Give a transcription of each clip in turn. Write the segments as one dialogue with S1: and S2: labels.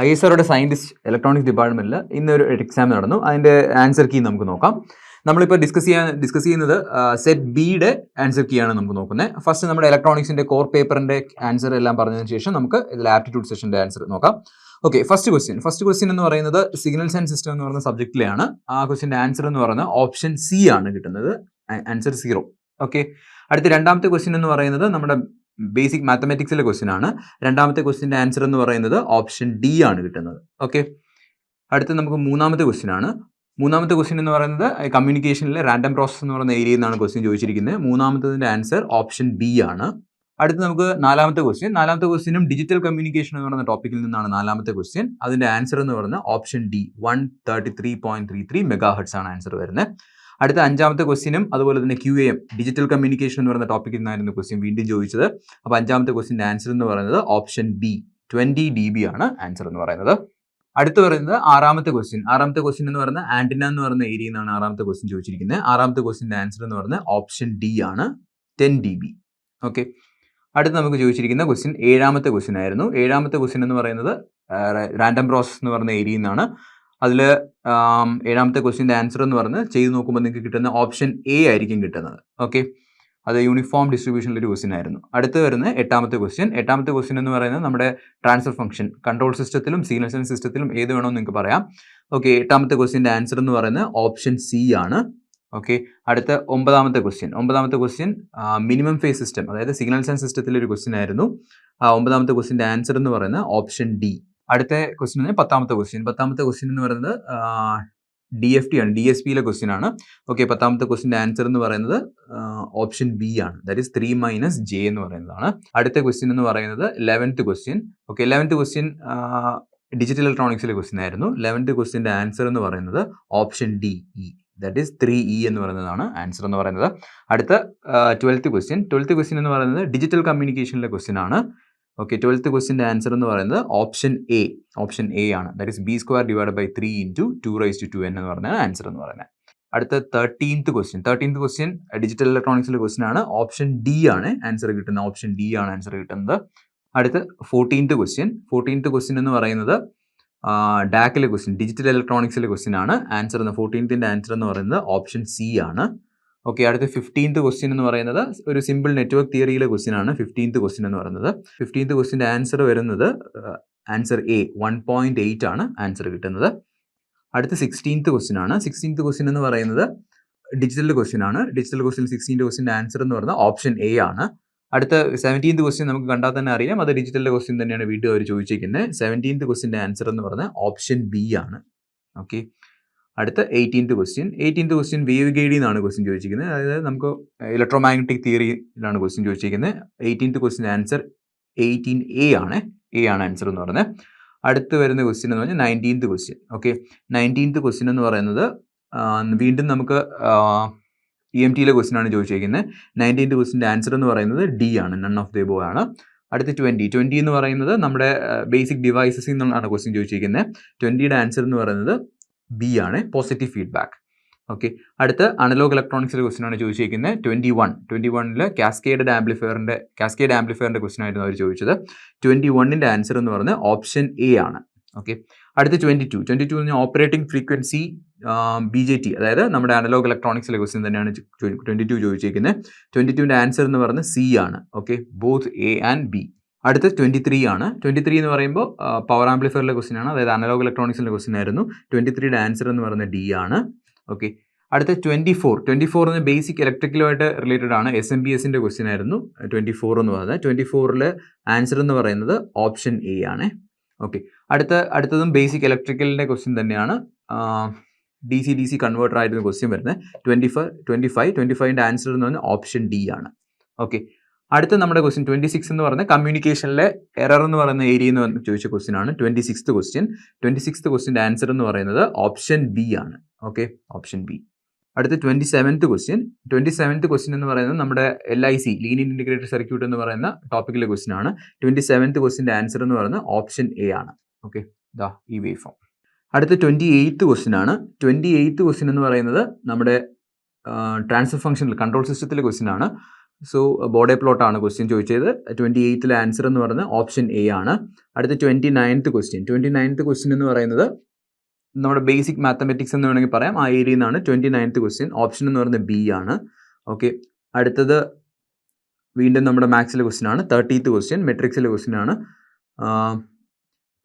S1: ISROയുടെ scientist electronics ഡിപ്പാർട്ട്മെൻറ്റിൽ ഇന്നൊരു exam നടന്നു. അതിൻ്റെ ആൻസർ കീ നമുക്ക് നോക്കാം. നമ്മളിപ്പോൾ ഡിസ്കസ് ചെയ്യുന്നത് സെറ്റ് ബിയുടെ ആൻസർ കീ ആണ് നമുക്ക് നോക്കുന്നത്. ഫസ്റ്റ് നമ്മുടെ ഇലക്ട്രോണിക്സിൻ്റെ കോർ പേപ്പറിൻ്റെ ആൻസർ എല്ലാം പറഞ്ഞതിന് ശേഷം നമുക്ക് ഇതിൽ ആപ്റ്റിറ്റ്യൂഡ് സെഷൻ്റെ ആൻസർ നോക്കാം. ഓക്കെ, ഫസ്റ്റ് ക്വസ്റ്റ്യൻ എന്ന് പറയുന്നത് സിഗ്നൽസ് ആൻഡ് സിസ്റ്റം എന്ന് പറയുന്ന സബ്ജക്റ്റിലെയാണ്. ആ ക്വസ്റ്റ്യൻ്റെ ആൻസർ എന്ന് പറയുന്നത് ഓപ്ഷൻ സി ആണ് കിട്ടുന്നത്, ആൻസർ 0. ഓക്കെ, അടുത്ത രണ്ടാമത്തെ ക്വസ്റ്റ്യൻ എന്ന് പറയുന്നത് നമ്മുടെ ബേസിക് മാത്തമാറ്റിക്സിലെ ക്വസ്റ്റ്യൻ ആണ്. രണ്ടാമത്തെ ക്വസ്റ്റ്യൻ്റെ ആൻസർ എന്ന് പറയുന്നത് ഓപ്ഷൻ ഡി ആണ് കിട്ടുന്നത്. ഓക്കെ, അടുത്ത നമുക്ക് മൂന്നാമത്തെ ക്വസ്റ്റ്യൻ ആണ്. മൂന്നാമത്തെ ക്വസ്റ്റ്യൻ എന്ന് പറയുന്നത് കമ്മ്യൂണിക്കേഷനിലെ റാൻഡം പ്രോസസ് എന്ന് പറയുന്ന ഏരിയയിൽ നിന്നാണ് ക്വസ്റ്റ്യൻ ചോദിച്ചിരിക്കുന്നത്. മൂന്നാമത്തതിൻ്റെ ആൻസർ ഓപ്ഷൻ ബി ആണ്. അടുത്ത നമുക്ക് നാലാമത്തെ ക്വസ്റ്റ്യനും ഡിജിറ്റൽ കമ്മ്യൂണിക്കേഷൻ എന്ന് പറയുന്ന ടോപ്പിക്കിൽ നിന്നാണ് നാലാമത്തെ ക്വസ്റ്റ്യൻ. അതിൻ്റെ ആൻസർ എന്ന് പറയുന്നത് ഓപ്ഷൻ ഡി 133.33 മെഗാഹെർട്സ് ആണ് ആൻസർ വരുന്നത്. അടുത്ത അഞ്ചാമത്തെ ക്വസ്റ്റ്യനും അതുപോലെ തന്നെ QAM ഡിജിറ്റൽ കമ്മ്യൂണിക്കേഷൻ എന്ന് പറയുന്ന ടോപ്പിക്കിൽ നിന്നായിരുന്നു ക്വസ്റ്റ്യൻ വീണ്ടും ചോദിച്ചത്. അപ്പോൾ അഞ്ചാമത്തെ ക്വസ്റ്റ്യൻ്റെ ആൻസർ എന്ന് പറയുന്നത് ഓപ്ഷൻ ബി 20 dB ആണ് ആൻസർ എന്ന് പറയുന്നത്. അടുത്ത് പറയുന്നത് ആറാമത്തെ ക്വസ്റ്റ്യൻ എന്ന് പറയുന്നത് ആന്റിന എന്ന് പറയുന്ന ഏരിയയിൽ നിന്നാണ് ആറാമത്തെ ക്വസ്റ്റ്യൻ ചോദിച്ചിരിക്കുന്നത്. ആറാമത്തെ ക്വസ്റ്റ്യൻ്റെ ആൻസർ എന്ന് പറയുന്നത് ഓപ്ഷൻ ഡി ആണ് 10 dB. ഓക്കെ, അടുത്ത് നമുക്ക് ചോദിച്ചിരിക്കുന്ന ക്വസ്റ്റ്യൻ ഏഴാമത്തെ ക്വസ്റ്റ്യൻ ആയിരുന്നു. ഏഴാമത്തെ ക്വസ്റ്റ്യൻ എന്ന് പറയുന്നത് റാൻഡം പ്രോസസ് എന്ന് പറയുന്ന ഏരിയയിൽ നിന്നാണ്. അതിൽ ഏഴാമത്തെ ക്വസ്റ്റ്യൻ്റെ ആൻസർ എന്ന് പറഞ്ഞ് ചെയ്ത് നോക്കുമ്പോൾ നിങ്ങൾക്ക് കിട്ടുന്ന ഓപ്ഷൻ എ ആയിരിക്കും കിട്ടുന്നത്. ഓക്കെ, അത് യൂണിഫോം ഡിസ്ട്രിബ്യൂഷനിലൊരു ക്വസ്റ്റ്യൻ ആയിരുന്നു. അടുത്ത് വരുന്നത് എട്ടാമത്തെ ക്വസ്റ്റ്യൻ എന്ന് പറയുന്നത് നമ്മുടെ ട്രാൻസ്ഫർ ഫംഗ്ഷൻ കൺട്രോൾ സിസ്റ്റത്തിലും സിഗ്നൽ സിസ്റ്റത്തിലും ഏത് വേണമെന്ന് നിങ്ങൾക്ക് പറയാം. ഓക്കെ, എട്ടാമത്തെ ക്വസ്റ്റ്യൻ്റെ ആൻസർ എന്ന് പറയുന്നത് ഓപ്ഷൻ സി ആണ്. ഓക്കെ, അടുത്ത ഒമ്പതാമത്തെ ക്വസ്റ്റ്യൻ മിനിമം ഫേസ് സിസ്റ്റം, അതായത് സിഗ്നൽ ആൻഡ് സിസ്റ്റത്തിലെ ഒരു ക്വസ്റ്റ്യൻ ആയിരുന്നു. ഒമ്പതാമത്തെ ക്വസ്റ്റ്യൻ്റെ ആൻസർ എന്ന് പറയുന്നത് ഓപ്ഷൻ ഡി. അടുത്ത ക്വസ്റ്റ്യൻ പത്താമത്തെ ക്വസ്റ്റ്യൻ എന്ന് പറയുന്നത് DFT ആണ്, DSPയിലെ ക്വസ്റ്റ്യൻ ആണ്. ഓക്കെ, പത്താമത്തെ ക്വസ്റ്റ്യൻ്റെ ആൻസർ എന്ന് പറയുന്നത് ഓപ്ഷൻ ബി ആണ്, ദാറ്റ് ഈസ് 3 - J എന്ന് പറയുന്നതാണ്. അടുത്ത ക്വസ്റ്റ്യൻ എന്ന് പറയുന്നത് 11th question. Okay, 11th question digital ഇലക്ട്രോണിക്സിലെ ക്വസ്റ്റ്യൻ ആയിരുന്നു. 11th ക്വസ്റ്റ്യൻ്റെ ആൻസർ എന്ന് പറയുന്നത് option D, that is 3E എന്ന് പറയുന്നതാണ് ആൻസർ എന്ന് പറയുന്നത്. അടുത്ത 12th ക്വസ്റ്റ്യൻ എന്ന് പറയുന്നത് ഡിജിറ്റൽ കമ്മ്യൂണിക്കേഷനിലെ ക്വസ്റ്റ്യൻ ആണ്. ഓക്കെ, 12th ക്വസ്റ്റ്യൻ്റെ ആൻസർ എന്ന് പറയുന്നത് ഓപ്ഷൻ എ ആണ്, ദാറ്റ് ഈസ് B² / 3 × 2⁻²n എന്ന് പറഞ്ഞാൽ ആൻസർ എന്ന് പറയുന്നത്. അടുത്ത 13th ക്വസ്റ്റ്യൻ ഡിജിറ്റൽ ഇലക്ട്രോണിക്സിലെ ക്വസ്റ്റ്യൻ ആണ്. ഓപ്ഷൻ ഡി ആണ് ആൻസർ കിട്ടുന്നത്, ഓപ്ഷൻ ഡി ആണ് ആൻസർ കിട്ടുന്നത്. അടുത്ത 14th ക്വസ്റ്റ്യൻ എന്ന് പറയുന്നത് ഡാക്കിലെ ക്വസ്റ്റ്യൻ ഡിജിറ്റൽ ഇലക്ട്രോണിക്സിലെ ക്വസ്റ്റ്യൻ ആണ്. ആൻസർ 14th ആൻസർ എന്ന് പറയുന്നത് ഓപ്ഷൻ സി ആണ്. ഓക്കെ, അടുത്ത 15th ക്വസ്റ്റ്യൻ എന്ന് പറയുന്നത് ഒരു സിമ്പിൾ നെറ്റ്വർക്ക് തിയറിയിലെ ക്വസ്റ്റ്യൻ ആണ്. 15th ക്വസ്റ്റ്യൻ എന്ന് പറയുന്നത് 15th ക്വസ്റ്റ്യൻ്റെ ആൻസർ വരുന്നത് ആൻസർ എ 1.8 ആണ് ആൻസർ കിട്ടുന്നത്. അടുത്ത 16th ക്വസ്റ്റ്യൻ എന്ന് പറയുന്നത് ഡിജിറ്റൽ ക്വസ്റ്റ്യൻ ആണ്. ഡിജിറ്റൽ ക്വസ്റ്റ്യൻ 16th ക്വസ്റ്റ്യൻ്റെ ആൻസർ എന്ന് പറയുന്നത് ഓപ്ഷൻ എ ആണ്. അടുത്ത 17th ക്വസ്റ്റ്യൻ നമുക്ക് കണ്ടാൽ തന്നെ അറിയാം, അത് ഡിജിറ്റലിലെ ക്വസ്റ്റ്യൻ തന്നെയാണ് വീണ്ടും അവർ ചോദിച്ചിരിക്കുന്നത്. 17th ക്വസ്റ്റ്യൻ്റെ ആൻസർ എന്ന് പറയുന്നത് ഓപ്ഷൻ ബി ആണ്. ഓക്കെ, അടുത്ത 18th ക്വസ്റ്റ്യൻ വേവ് ഗൈഡിൽ നിന്നാണ് ക്വസ്റ്റ്യൻ ചോദിച്ചിരിക്കുന്നത്. അതായത് നമുക്ക് ഇലക്ട്രോമാഗ്നറ്റിക് തിയറിയിലാണ് ക്വസ്റ്റ്യൻ ചോദിച്ചിരിക്കുന്നത്. 18th ക്വസ്റ്റ്യൻ്റെ ആൻസർ 18A ആണ്, ആൻസർ എന്ന് പറയുന്നത്. അടുത്ത് വരുന്ന ക്വസ്റ്റ്യൻ എന്ന് പറഞ്ഞാൽ 19th question. Okay, 19th question എന്ന് പറയുന്നത് വീണ്ടും നമുക്ക് EMTയിലെ ക്വസ്റ്റ്യൻ ആണ് ചോദിച്ചിരിക്കുന്നത്. 19th ക്വസ്റ്റ്യൻ്റെ ആൻസർ എന്ന് പറയുന്നത് ഡി ആണ്, നൺ ഓഫ് ദ എബോവ് ആണ്. അടുത്ത 20 എന്ന് പറയുന്നത് നമ്മുടെ ബേസിക് ഡിവൈസസിൽ നിന്നാണ് ക്വസ്റ്റ്യൻ ചോദിച്ചിരിക്കുന്നത്. 20യുടെ ആൻസർ എന്ന് പറയുന്നത് ബി ആണ്, പോസിറ്റീവ് ഫീഡ്ബാക്ക്. ഓക്കെ, അടുത്ത അനലോഗ് ഇലക്ട്രോണിക്സിലെ ക്വസ്റ്റ്യൻ ആണ് ചോദിച്ചിരിക്കുന്നത്. 21ൽ കാസ്കേഡ് ആംപ്ലിഫയറിൻ്റെ ക്വസ്റ്റ്യൻ ആയിരുന്നു അവർ ചോദിച്ചത്. 21ൻ്റെ ആൻസർ എന്ന് പറയുന്നത് ഓപ്ഷൻ എ ആണ്. ഓക്കെ, അടുത്ത 22 എന്ന് പറഞ്ഞാൽ ഓപ്പറേറ്റിംഗ് ഫ്രീക്വൻസി BJT, അതായത് നമ്മുടെ അനലോഗ് ഇലക്ട്രോണിക്സിലെ ക്വസ്റ്റ്യൻ തന്നെയാണ് 22 ചോദിച്ചിരിക്കുന്നത്. 22ൻ്റെ ആൻസർ എന്ന് പറയുന്നത് സി ആണ്. Okay, both A and B. അടുത്ത 23 ആണ്. 23 എന്ന് പറയുമ്പോൾ പവർ ആംപ്ലിഫയറിലെ ക്വസ്റ്റ്യൻ ആണ്, അതായത് അനലോഗ് ഇലക്ട്രോണിക്സിലെ ക്വസ്റ്റ്യൻ ആയിരുന്നു. 23യുടെ ആൻസർ എന്ന് പറയുന്നത് ഡി ആണ്. ഓക്കെ, അടുത്ത 24 എന്ന് ബേസിക് ഇലക്ട്രിക്കലുമായിട്ട് റിലേറ്റഡ് ആണ്. SMPSൻ്റെ ക്വസ്റ്റ്യൻ ആയിരുന്നു 24 എന്ന് പറയുന്നത്. 24ലെ ആൻസർ എന്ന് പറയുന്നത് ഓപ്ഷൻ എ ആണ്. ഓക്കെ, അടുത്തതും ബേസിക് ഇലക്ട്രിക്കലിൻ്റെ ക്വസ്റ്റ്യൻ തന്നെയാണ്. DC കൺവേർട്ടർ ആയിരുന്നു ക്വസ്റ്റ്യൻ വരുന്നത്. 25ൻ്റെ ആൻസർ എന്ന് പറയുന്നത് ഓപ്ഷൻ ഡി ആണ്. ഓക്കെ, അടുത്ത നമ്മുടെ ക്വസ്റ്റ്യൻ 26 എന്ന് പറയുന്നത് കമ്മ്യൂണിക്കേഷനിലെ എറർ എന്ന് പറയുന്ന ഏരിയ എന്ന് ചോദിച്ച ക്വസ്റ്റ്യൻ ആണ്. 26th ക്വസ്റ്റ്യൻ്റെ ആൻസർ എന്ന് പറയുന്നത് ഓപ്ഷൻ ബി ആണ്. Okay, option B. അടുത്ത 27th ക്വസ്റ്റ്യൻ എന്ന് പറയുന്നത് നമ്മുടെ LIC ലീനിയർ ഇൻറ്റിഗ്രേറ്റഡ് സർക്യൂട്ട് എന്ന് പറയുന്ന ടോപ്പിക്കിലെ ക്വസ്റ്റ്യൻ ആണ്. 27th ക്വസ്റ്റ്യൻ്റെ ആൻസർ എന്ന് പറയുന്നത് ഓപ്ഷൻ എ ആണ്. ഓക്കെ, ദാ ഈ വേവ് ഫോം. അടുത്ത 28th ക്വസ്റ്റ്യൻ ആണ്. 28th ക്വസ്റ്റ്യൻ എന്ന് പറയുന്നത് നമ്മുടെ ട്രാൻസ്ഫർ ഫംഗ്ഷനിൽ കൺട്രോൾ സിസ്റ്റത്തിലെ ക്വസ്റ്റ്യൻ ആണ്. സോ ബോർഡേ പ്ലോട്ടാണ് ക്വസ്റ്റ്യൻ ചോദിച്ചത്. 28ലെ ആൻസർ എന്ന് പറയുന്നത് ഓപ്ഷൻ എ ആണ്. അടുത്ത 29th ക്വസ്റ്റ്യൻ. 29th ക്വസ്റ്റ്യൻ എന്ന് പറയുന്നത് നമ്മുടെ ബേസിക് മാത്തമെറ്റിക്സ് എന്ന് വേണമെങ്കിൽ പറയാം. ആ ഏരിയയിൽ നിന്നാണ് 29th ക്വസ്റ്റ്യൻ. ഓപ്ഷൻ എന്ന് പറയുന്നത് ബി ആണ്. ഓക്കെ, അടുത്തത് വീണ്ടും നമ്മുടെ മാത്സിലെ ക്വസ്റ്റ്യൻ ആണ്. 30th ക്വസ്റ്റ്യൻ മെട്രിക്സിലെ ക്വസ്റ്റ്യൻ ആണ്.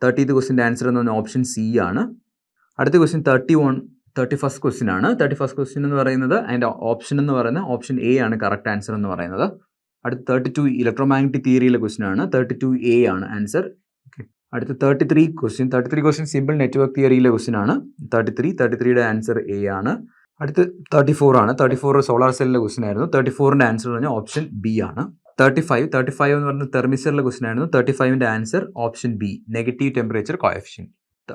S1: 30th ക്വസ്റ്റ്യൻ്റെ ആൻസർ എന്ന് പറഞ്ഞാൽ ഓപ്ഷൻ സി ആണ്. അടുത്ത ക്വസ്റ്റ്യൻ 31st ക്വസ്റ്റ്യൻ ആണ്. 31st ക്വസ്റ്റ്യൻ എന്ന് പറയുന്നത് അതിൻ്റെ ഓപ്ഷൻ എന്ന് പറയുന്നത് ഓപ്ഷൻ എ ആണ് കറക്റ്റ് ആൻസർ എന്ന് പറയുന്നത്. അടുത്ത 32 ഇലക്ട്രോമാഗ്നറ്റിക് തിയറിയിലെ ക്വസ്റ്റ്യൻ ആണ്. 32A ആണ് ആൻസർ. ഓക്കെ, അടുത്ത 33 ക്വസ്റ്റ്യൻ സിമ്പിൾ നെറ്റ്വർക്ക് തിയറിയിലെ ക്വസ്റ്റ്യൻ ആണ്. 33യുടെ ആൻസർ എ ആണ്. അടുത്ത് 34 ആണ്. 34 സോളാർ സെല്ലിലെ ക്വസ്റ്റ്യൻ ആയിരുന്നു. 34ൻ്റെ ആൻസർ പറഞ്ഞാൽ ഓപ്ഷൻ ബി ആണ്. 35 എന്ന് പറയുന്നത് തെർമിസ്റ്ററിലെ ക്വസ്റ്റ്യൻ ആയിരുന്നു. 35ൻ്റെ answer option B, negative temperature coefficient.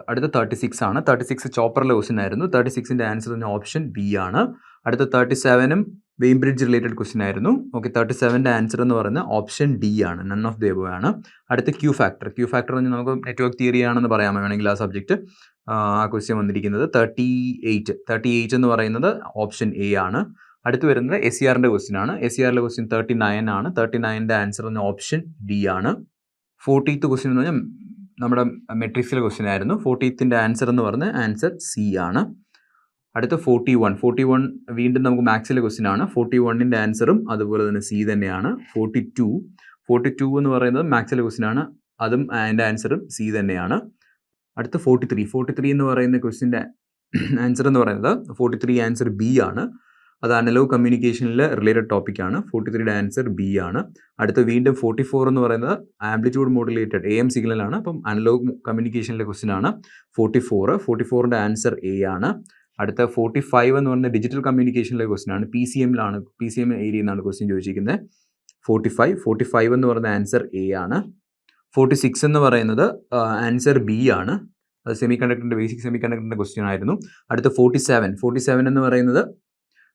S1: അടുത്ത 36 ആണ്. 36 ചോപ്പറിലെ ക്വസ്റ്റ്യൻ ആയിരുന്നു. 36ൻ്റെ ആൻസർ പറഞ്ഞാൽ ഓപ്ഷൻ ബി ആണ്. അടുത്ത 37ഉം വെയിംബ്രിഡ്ജ് റിലേറ്റഡ് ക്വസ്റ്റ്യൻ ആയിരുന്നു. ഓക്കെ, 37ൻ്റെ ആൻസർ എന്ന് പറയുന്നത് ഓപ്ഷൻ ഡി ആണ്, നൺ ഓഫ് ദ എബോവ് ആണ്. അടുത്ത ക്യൂ ഫാക്ടർ എന്ന് നമുക്ക് നെറ്റ്വർക്ക് തിയറി ആണെന്ന് പറയാൻ വേണമെങ്കിൽ ആ സബ്ജക്റ്റ് ആ ക്വസ്റ്റ്യൻ വന്നിരിക്കുന്നത് 38 എന്ന് പറയുന്നത് ഓപ്ഷൻ എ ആണ്. അടുത്ത് വരുന്നത് SCRൻ്റെ ക്വസ്റ്റ്യൻ ആണ്. SCRലെ ക്വസ്റ്റ്യൻ 39 ആണ്. 39ൻ്റെ ആൻസർ എന്ന് ഓപ്ഷൻ ഡി ആണ്. 40th ക്വസ്റ്റ്യൻ എന്ന് പറഞ്ഞാൽ നമ്മുടെ മെട്രിക്സിലെ ക്വസ്റ്റ്യൻ ആയിരുന്നു. 40th ആൻസർ എന്ന് പറഞ്ഞാൽ ആൻസർ സി ആണ്. അടുത്ത 41 വീണ്ടും നമുക്ക് മാത്സിലെ ക്വസ്റ്റ്യൻ ആണ്. 41ൻ്റെ ആൻസറും അതുപോലെ തന്നെ സി തന്നെയാണ്. 42 എന്ന് പറയുന്നത് മാത്സിലെ ക്വസ്റ്റ്യൻ ആണ്. അതും അതിൻ്റെ ആൻസറും സി തന്നെയാണ്. അടുത്ത 43 എന്ന് പറയുന്ന ക്വസ്റ്റ്യൻ്റെ ആൻസർ എന്ന് പറയുന്നത് 43 ആൻസർ ബി ആണ്. അത് അനലോഗ് കമ്മ്യൂണിക്കേഷനിൽ റിലേറ്റഡ് ടോപ്പിക്കാണ്. 43യുടെ ആൻസർ ബി ആണ്. അടുത്ത വീണ്ടും 44 എന്ന് പറയുന്നത് ആംപ്ലിറ്റ്യൂഡ് മോഡുലേറ്റഡ് AM സിഗ്നലാണ്. അപ്പം അനലോഗ് കമ്മ്യൂണിക്കേഷനിലെ ക്വസ്റ്റ്യൻ ആണ്. 44ൻ്റെ ആൻസർ എ ആണ്. അടുത്ത 45 എന്ന് പറയുന്നത് ഡിജിറ്റൽ കമ്മ്യൂണിക്കേഷനിലെ ക്വസ്റ്റ്യൻ ആണ്. PCM ഏരിയയിൽ നിന്നാണ് ക്വസ്റ്റ്യൻ ചോദിച്ചിരിക്കുന്നത്. 45 എന്ന് പറയുന്ന ആൻസർ എ ആണ്. 46 എന്ന് പറയുന്നത് ആൻസർ ബി ആണ്. അത് ബേസിക് സെമി കണ്ടക്ടറിൻ്റെ ക്വസ്റ്റ്യൻ ആയിരുന്നു. അടുത്ത 47 എന്ന് പറയുന്നത്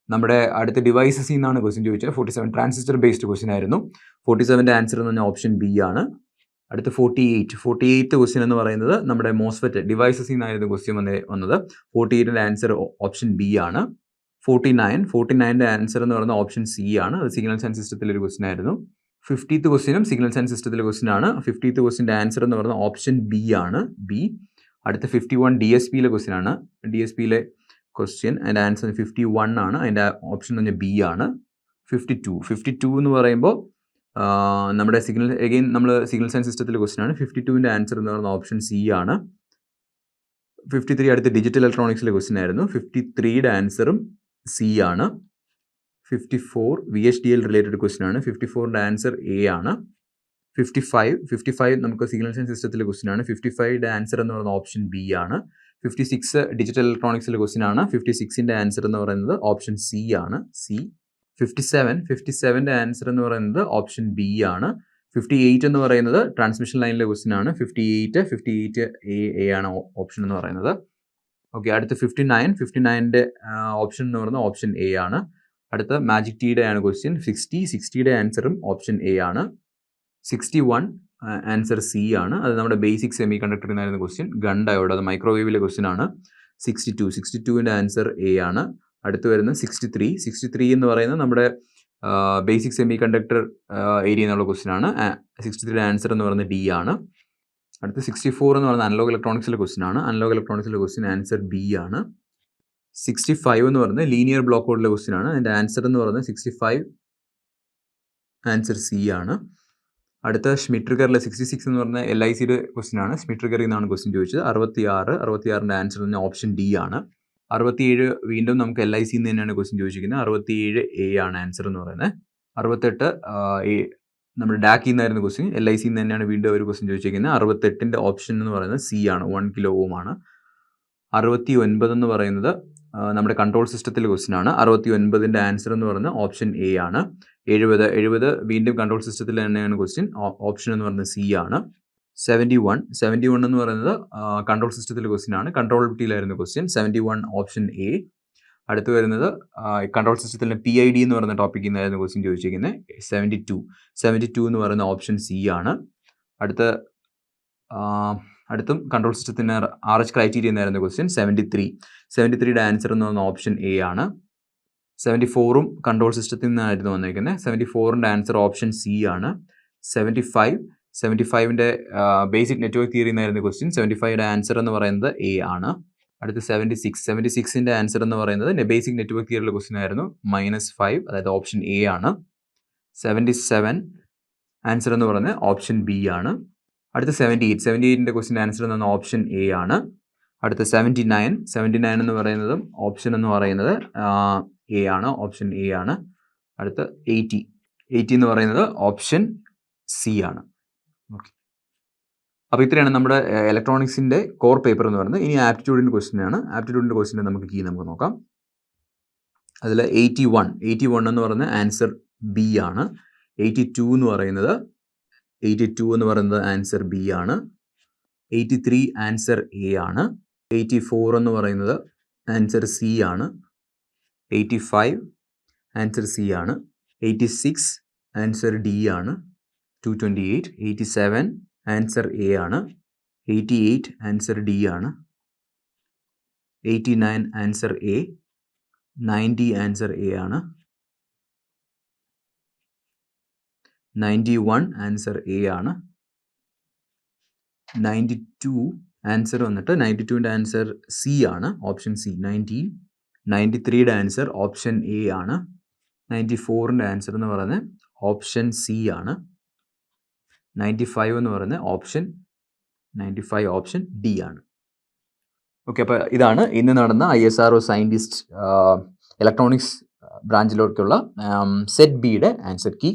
S1: നമ്മുടെ അടുത്ത ഡിവൈസസിൽ നിന്നാണ് ക്വസ്റ്റ്യൻ ചോദിച്ചത്. 47 ട്രാൻസിസ്റ്റർ ബേസ്ഡ് ക്വസ്റ്റ്യൻ ആയിരുന്നു. 47ൻ്റെ ആൻസർ എന്ന് പറഞ്ഞാൽ ഓപ്ഷൻ ബി ആണ്. അടുത്ത 48 ക്വസ്റ്റ്യൻ എന്ന് പറയുന്നത് നമ്മുടെ മോസ്ഫെറ്റ് ഡിവൈസസിൽ നിന്നായിരുന്നു ക്വസ്റ്റ്യൻ വന്നത്. 48ൻ്റെ ആൻസർ ഓപ്ഷൻ ബി ആണ്. 49ൻ്റെ ആൻസർ എന്ന് പറയുന്നത് ഓപ്ഷൻ സി ആണ്. അത് സിഗ്നൽസ് ആൻഡ് സിസ്റ്റത്തിലെ ഒരു ക്വസ്റ്റ്യൻ ആയിരുന്നു. 50th ക്വസ്റ്റ്യനും സിഗ്നൽസ് ആൻഡ് സിസ്റ്റത്തിലെ ക്വസ്റ്റ്യൻ ആണ്. 50th ക്വസ്റ്റ്യൻ്റെ ആൻസർ എന്ന് പറയുന്നത് ഓപ്ഷൻ ബി ആണ്, ബി. അടുത്ത 51 DSPയിലെ ക്വസ്റ്റ്യൻ ആണ്. DSPയിലെ ക്വസ്റ്റ്യൻ അതിൻ്റെ ആൻസർ 51 ആണ്. അതിൻ്റെ ഓപ്ഷൻ എന്ന് പറഞ്ഞാൽ ബി ആണ്. 52 എന്ന് പറയുമ്പോൾ നമ്മുടെ നമ്മൾ സിഗ്നൽസ് ആൻഡ് സിസ്റ്റത്തിലെ ക്വസ്റ്റ്യൻ ആണ്. 52ൻ്റെ ആൻസർ എന്ന് പറയുന്നത് ഓപ്ഷൻ സി ആണ്. 53 അടുത്ത ഡിജിറ്റൽ ഇലക്ട്രോണിക്സിലെ ക്വസ്റ്റ്യൻ ആയിരുന്നു. 53യുടെ ആൻസറും സി ആണ്. 54 VHDL റിലേറ്റഡ് ക്വസ്റ്റ്യൻ ആണ്. 54ൻ്റെ ആൻസർ എ ആണ്. 55 നമുക്ക് സിഗ്നൽസ് ആൻഡ് സിസ്റ്റത്തിലെ ക്വസ്റ്റ്യൻ ആണ്. 55യുടെ ആൻസർ എന്ന് പറയുന്നത് ഓപ്ഷൻ ബി ആണ്. 56 ഡിജിറ്റൽ ഇലക്ട്രോണിക്സിലെ ക്വസ്റ്റ്യൻ ആണ്. 56ൻ്റെ ആൻസർ എന്ന് പറയുന്നത് ഓപ്ഷൻ സി ആണ്, സി. 57ൻ്റെ ആൻസർ എന്ന് പറയുന്നത് ഓപ്ഷൻ ബി ആണ്. 58 എന്ന് പറയുന്നത് ട്രാൻസ്മിഷൻ ലൈനിലെ ക്വസ്റ്റ്യൻ ആണ്. 58 എ ആണ് ഓപ്ഷൻ എന്ന് പറയുന്നത്. ഓക്കെ, അടുത്ത 59ൻ്റെ ഓപ്ഷൻ എന്ന് പറയുന്നത് ഓപ്ഷൻ എ ആണ്. അടുത്ത മാജിക് ടീയുടെ ആണ് ക്വസ്റ്റ്യൻ. 60യുടെ ആൻസറും ഓപ്ഷൻ എ ആണ്. 61 ആൻസർ സി ആണ്. അത് നമ്മുടെ ബേസിക് സെമി കണ്ടക്ടറിൽ നിന്നായിരുന്ന ക്വസ്റ്റ്യൻ. ഗൺ ഡയോഡ്, അത് മൈക്രോവേവിലെ ക്വസ്റ്റ്യൻ ആണ്. 62ൻ്റെ ആൻസർ എ ആണ്. അടുത്ത് വരുന്ന 63 എന്ന് പറയുന്നത് നമ്മുടെ ബേസിക് സെമി കണ്ടക്ടർ ഏരിയ എന്നുള്ള ക്വസ്റ്റ്യൻ ആണ്. 63യുടെ ആൻസർ എന്ന് പറയുന്നത് ഡി ആണ്. അടുത്ത് 64 എന്ന് പറയുന്നത് അനലോഗ് ഇലക്ട്രോണിക്സിലെ ക്വസ്റ്റ്യൻ ആണ്. അനലോഗ് ഇലക്ട്രോണിക്സിലെ ക്വസ്റ്റ്യൻ ആൻസർ ബി ആണ്. 65 എന്ന് പറയുന്നത് ലീനിയർ ബ്ലോക്ക് കോഡിലെ ക്വസ്റ്റ്യൻ ആണ്. അതിൻ്റെ ആൻസർ എന്ന് പറയുന്നത് 65 ആൻസർ സി ആണ്. അടുത്ത ഷ്മിട്രിഗറിലെ 66 എന്ന് പറഞ്ഞ LICയുടെ ക്വസ്റ്റ്യൻ ആണ്. ഷ്മിട്രിഗറിൽ നിന്നാണ് ക്വസ്റ്റ്യൻ ചോദിച്ചത്. 66ൻ്റെ ആൻസർ എന്ന് ഓപ്ഷൻ ഡി ആണ്. 67 വീണ്ടും നമുക്ക് LICയിൽ നിന്ന് തന്നെയാണ് ക്വസ്റ്റ്യൻ ചോദിച്ചിരിക്കുന്നത്. 67 എ ആണ് ആൻസർ എന്ന് പറയുന്നത്. 68 നമ്മുടെ ഡാക്കിൽ നിന്നായിരുന്നു ക്വസ്റ്റ്യൻ. LICയിൽ നിന്ന് തന്നെയാണ് വീണ്ടും ഒരു ക്വസ്റ്റ്യൻ ചോദിച്ചിരിക്കുന്നത്. 68ൻ്റെ ഓപ്ഷൻ എന്ന് പറയുന്നത് സി ആണ്, 1 kilo ohm ആണ്. 69 എന്ന് പറയുന്നത് നമ്മുടെ കൺട്രോൾ സിസ്റ്റത്തിലെ ക്വസ്റ്റ്യൻ ആണ്. 69ൻ്റെ ആൻസർ എന്ന് പറയുന്നത് ഓപ്ഷൻ എ ആണ്. 70 വീണ്ടും കൺട്രോൾ സിസ്റ്റത്തിൽ തന്നെയാണ് ക്വസ്റ്റ്യൻ. ഓപ്ഷൻ എന്ന് പറയുന്നത് സി ആണ്. 71 എന്ന് പറയുന്നത് കൺട്രോൾ സിസ്റ്റത്തിലെ ക്വസ്റ്റ്യൻ ആണ്. കൺട്രോളബിലിറ്റിയിലായിരുന്നു ക്വസ്റ്റ്യൻ. 71 option A. അടുത്ത് വരുന്നത് കൺട്രോൾ സിസ്റ്റത്തിലെ PID എന്ന് പറയുന്ന ടോപ്പിക്കിൽ നിന്നായിരുന്നു ക്വസ്റ്റ്യൻ ചോദിച്ചിരിക്കുന്നത്. 72 എന്ന് പറയുന്ന ഓപ്ഷൻ സി ആണ്. അടുത്തും കൺട്രോൾ സിസ്റ്റത്തിന് RH ക്രൈറ്റീരിയ എന്നായിരുന്നു ക്വസ്റ്റ്യൻ. 73യുടെ ആൻസർ എന്ന് പറയുന്ന ഓപ്ഷൻ എ ആണ്. 74 കൺട്രോൾ സിസ്റ്റത്തിൽ നിന്നായിരുന്നു വന്നിരിക്കുന്നത്. 74ന്റെ ആൻസർ ഓപ്ഷൻ സി ആണ്. 75ന്റെ ബേസിക് നെറ്റ്വർക്ക് തിയറി എന്നായിരുന്നു ക്വസ്റ്റ്യൻ. 75യുടെ ആൻസർ എന്ന് പറയുന്നത് എ ആണ്. അടുത്ത് 76ന്റെ ആൻസർ എന്ന് പറയുന്നത് ബേസിക് നെറ്റ്വർക്ക് തിയറിയിലെ ക്വസ്റ്റ്യൻ ആയിരുന്നു. -5, അതായത് ഓപ്ഷൻ എ ആണ്. 77 ആൻസർ എന്ന് പറയുന്നത് ഓപ്ഷൻ ബി ആണ്. അടുത്ത 78ന്റെ ക്വസ്റ്റ്യൻ ആൻസർ എന്ന് പറയുന്നത് ഓപ്ഷൻ എ ആണ്. അടുത്ത 79 എന്ന് പറയുന്നതും ഓപ്ഷൻ എന്ന് പറയുന്നത് എ ആണ്, ഓപ്ഷൻ എ ആണ്. അടുത്ത 80 എന്ന് പറയുന്നത് ഓപ്ഷൻ സി ആണ്. ഓക്കെ, അപ്പോൾ ഇത്രയാണ് നമ്മുടെ ഇലക്ട്രോണിക്സിന്റെ കോർ പേപ്പർ എന്ന് പറയുന്നത്. ഇനി ആപ്റ്റിറ്റ്യൂഡിന്റെ ക്വസ്റ്റ്യൻ ആണ്. ആപ്റ്റിറ്റ്യൂഡിന്റെ ക്വസ്റ്റ്യൻ നമുക്ക് നോക്കാം. അതിൽ 81 എന്ന് പറയുന്നത് ആൻസർ ബി ആണ്. 82 എന്ന് പറയുന്നത് ആൻസർ ബി ആണ്. 83 ആൻസർ എ ആണ്. 84 എന്ന് പറയുന്നത് ആൻസർ സി ആണ്. 85 ആൻസർ സി ആണ്. 86 ആൻസർ ഡി ആണ്. 228. 87 ആൻസർ എ ആണ്. 88 ആൻസർ ഡി ആണ്. 89 ആൻസർ എ. 90 ആൻസർ എ ആണ്. 91 ആൻസർ എ ആണ്. 92 ആൻസർ വന്നിട്ട് 92ന്റെ ആൻസർ സി ആണ്, ഓപ്ഷൻ സി. 93യുടെ ആൻസർ ഓപ്ഷൻ എ ആണ്. 94ന്റെ ആൻസർ എന്ന് പറയുന്നത് ഓപ്ഷൻ സി ആണ്. 95 എന്ന് പറയുന്നത് ഓപ്ഷൻ ഡി ആണ്. ഓക്കെ, അപ്പോൾ ഇതാണ് ഇന്ന് നടന്ന ISRO സയൻറ്റിസ്റ്റ് ഇലക്ട്രോണിക്സ് ബ്രാഞ്ചിലേക്കുള്ള സെറ്റ് ബിയുടെ ആൻസർ കീ.